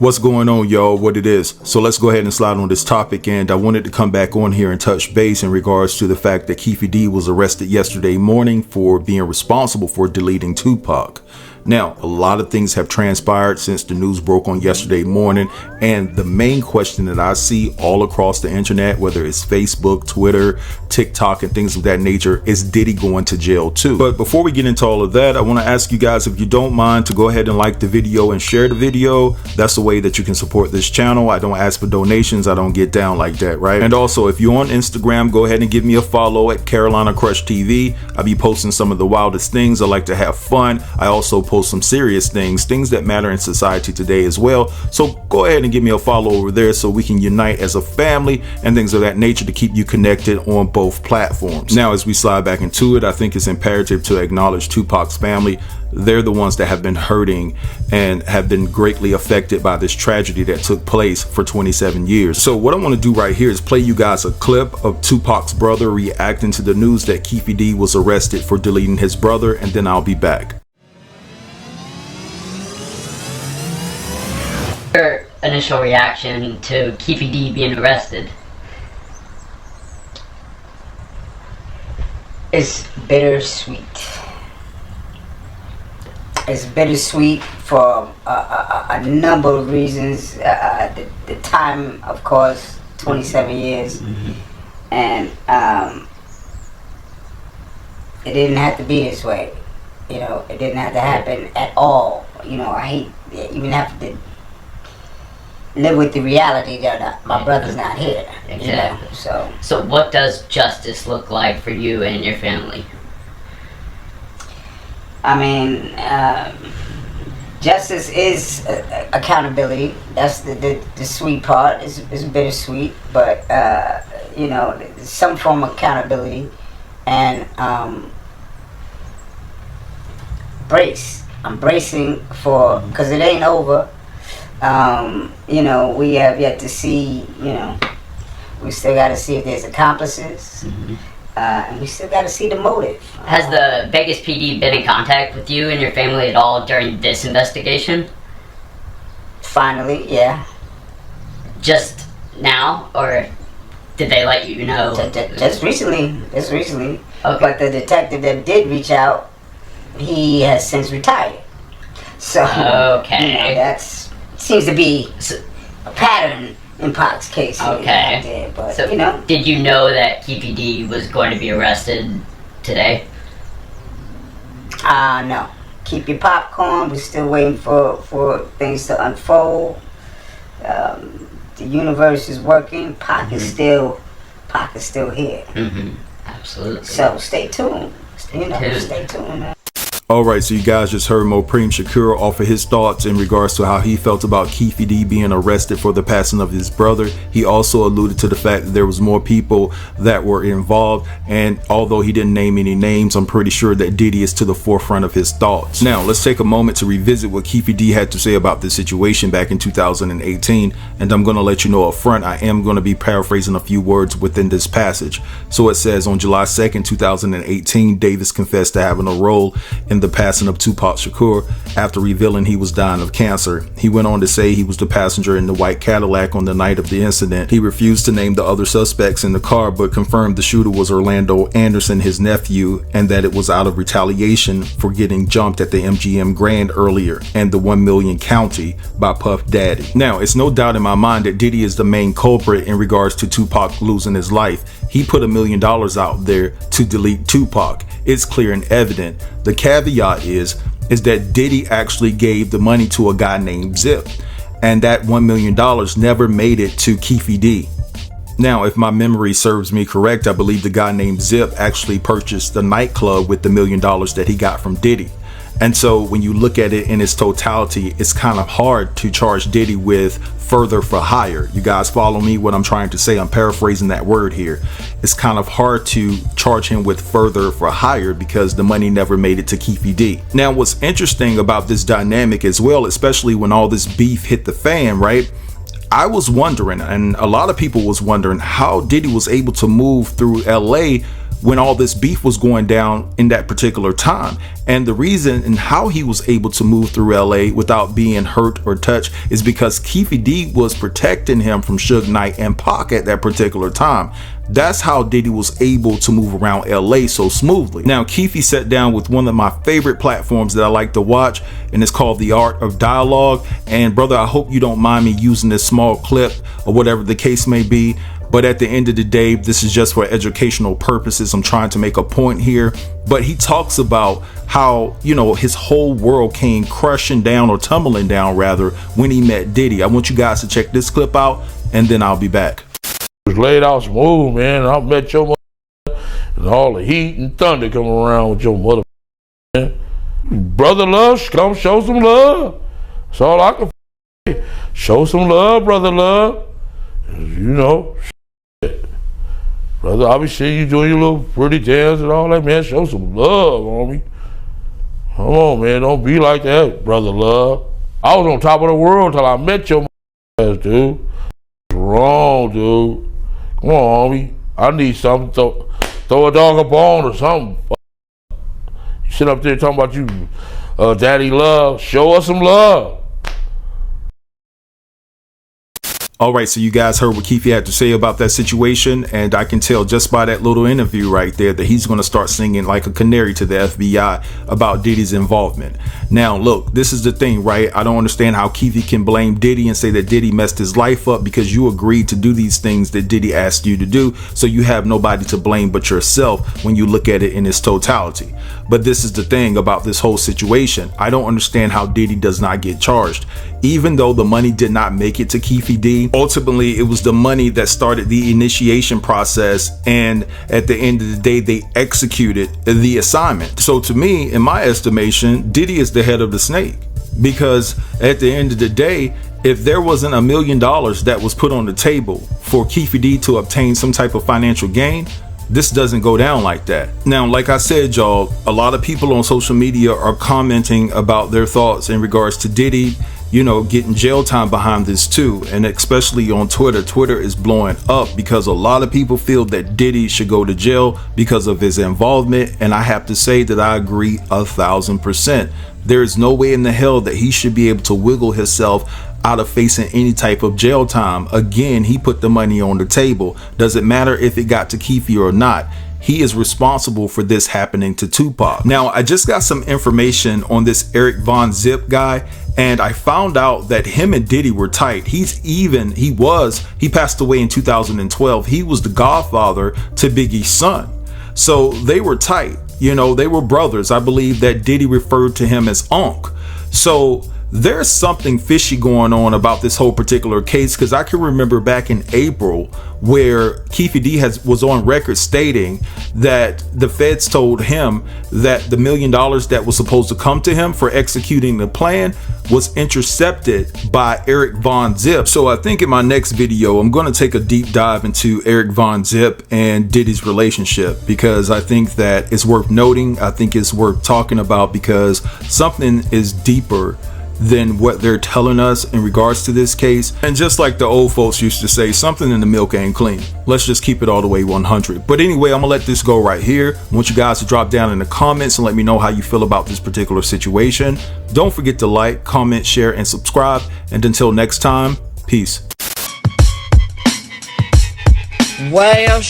What's going on, y'all? What it is. So let's go ahead and slide on this topic, and I wanted to come back on here and touch base in regards to the fact that Keefe D was arrested yesterday morning for being responsible for deleting Tupac. Now, a lot of things have transpired since the news broke on yesterday morning, and the main question that I see all across the internet, whether it's Facebook, Twitter, TikTok, and things of that nature, is Diddy going to jail too? But before we get into all of that, I want to ask you guys, if you don't mind, to go ahead and like the video and share the video. That's the way that you can support this channel. I don't ask for donations. I don't get down like that, right? And also, if you're on Instagram, go ahead and give me a follow at Carolina Crush TV. I be posting some of the wildest things. I like to have fun. I also post some serious things that matter in society today as well. So go ahead and give me a follow over there so we can unite as a family and things of that nature to keep you connected on both platforms. Now, as we slide back into it, I think it's imperative to acknowledge Tupac's family. They're the ones that have been hurting and have been greatly affected by this tragedy that took place for 27 years. So what I want to do right here is play you guys a clip of Tupac's brother reacting to the news that Keefe D was arrested for deleting his brother, and then I'll be back. Your initial reaction to Keefe D being arrested? It's bittersweet. It's bittersweet for a number of reasons. The time, of course, 27 years, and it didn't have to be this way. You know, it didn't have to happen at all. You know, I hate even have to live with the reality that my brother's not here. Exactly. You know? So what does justice look like for you and your family? I mean, justice is accountability. That's the sweet part. It's bittersweet, but you know, some form of accountability and brace. I'm bracing for, because it ain't over. You know, we have yet to see. You know, we still got to see if there's accomplices. And we still got to see the motive. Has the Vegas PD been in contact with you and your family at all during this investigation? Finally, yeah. Just now, or did they let you know? Just recently. Okay. But the detective that did reach out, he has since retired. So, okay. You know, that's seems to be a pattern in Pac's case. Okay. There, but, so, you know. Did you know that Keefe D was going to be arrested today? No. Keep your popcorn. We're still waiting for things to unfold. The universe is working. Pac is still here. Absolutely. So stay tuned. Stay tuned. Man. Alright, so you guys just heard Mopreme Shakur offer his thoughts in regards to how he felt about Keefe D being arrested for the passing of his brother. He also alluded to the fact that there was more people that were involved, and although he didn't name any names, I'm pretty sure that Diddy is to the forefront of his thoughts. Now, let's take a moment to revisit what Keefe D had to say about this situation back in 2018, and I'm going to let you know up front, I am going to be paraphrasing a few words within this passage. So it says, on July 2nd, 2018, Davis confessed to having a role in the passing of Tupac Shakur after revealing he was dying of cancer. He went on to say he was the passenger in the white Cadillac on the night of the incident. He refused to name the other suspects in the car, but confirmed the shooter was Orlando Anderson, his nephew, and that it was out of retaliation for getting jumped at the MGM Grand earlier and the 1 Million County by Puff Daddy. Now, it's no doubt in my mind that Diddy is the main culprit in regards to Tupac losing his life. He put $1 million out there to delete Tupac. It's clear and evident. The caveat is that Diddy actually gave the money to a guy named Zip, and that $1 million never made it to Keefe D. Now, if my memory serves me correct, I believe the guy named Zip actually purchased the nightclub with the $1 million that he got from Diddy. And so when you look at it in its totality, it's kind of hard to charge Diddy with further for hire. You guys follow me what I'm trying to say? I'm paraphrasing that word here. It's kind of hard to charge him with further for hire because the money never made it to Keefe D. Now, what's interesting about this dynamic as well, especially when all this beef hit the fan, right? I was wondering, and a lot of people was wondering, how Diddy was able to move through LA when all this beef was going down in that particular time. And the reason and how he was able to move through LA without being hurt or touched is because Keefe D was protecting him from Suge Knight and Pac at that particular time. That's how Diddy was able to move around LA so smoothly. Now, Keefe sat down with one of my favorite platforms that I like to watch, and it's called The Art of Dialogue. And brother, I hope you don't mind me using this small clip or whatever the case may be. But at the end of the day, this is just for educational purposes. I'm trying to make a point here. But he talks about how, you know, his whole world came crushing down, or tumbling down rather, when he met Diddy. I want you guys to check this clip out, and then I'll be back. It was laid out smooth, man. I met your mother, and all the heat and thunder coming around with your mother, man. Brother love, come show some love. That's all I can say. Show some love, brother love. You know, brother, I be seeing you doing your little pretty dance and all that, man. Show some love, homie. Come on, man. Don't be like that, brother love. I was on top of the world till I met your ass, dude. What's wrong, dude? Come on, homie. I need something to throw a dog a bone or something. You sit up there talking about you, daddy love. Show us some love. All right, so you guys heard what Keefe had to say about that situation, and I can tell just by that little interview right there that he's going to start singing like a canary to the FBI about Diddy's involvement. Now, look, this is the thing, right? I don't understand how Keefe can blame Diddy and say that Diddy messed his life up because you agreed to do these things that Diddy asked you to do, so you have nobody to blame but yourself when you look at it in its totality. But this is the thing about this whole situation. I don't understand how Diddy does not get charged. Even though the money did not make it to Keefe D, ultimately it was the money that started the initiation process, and at the end of the day they executed the assignment. So to me, in my estimation, Diddy is the head of the snake, because at the end of the day, if there wasn't $1 million that was put on the table for Keefe D to obtain some type of financial gain, this doesn't go down like that. Now, like I said, y'all, a lot of people on social media are commenting about their thoughts in regards to Diddy, you know, getting jail time behind this too. And especially on Twitter, Twitter is blowing up because a lot of people feel that Diddy should go to jail because of his involvement. And I have to say that I agree 1,000%. There is no way in the hell that he should be able to wiggle himself out of facing any type of jail time. Again, he put the money on the table. Doesn't matter if it got to Keefe or not. He is responsible for this happening to Tupac. Now, I just got some information on this Eric Von Zip guy, and I found out that him and Diddy were tight. He passed away in 2012. He was the godfather to Biggie's son. So they were tight. You know, they were brothers. I believe that Diddy referred to him as Unc. So there's something fishy going on about this whole particular case, because I can remember back in April where Keefe D was on record stating that the feds told him that the $1 million that was supposed to come to him for executing the plan was intercepted by Eric Von Zip. So I think in my next video, I'm going to take a deep dive into Eric Von Zip and Diddy's relationship, because I think that it's worth noting. I think it's worth talking about, because something is deeper than what they're telling us in regards to this case. And just like the old folks used to say, something in the milk ain't clean. Let's just keep it all the way 100. But anyway, I'm gonna let this go right here. I want you guys to drop down in the comments and let me know how you feel about this particular situation. Don't forget to like, comment, share, and subscribe. And until next time, peace. Well,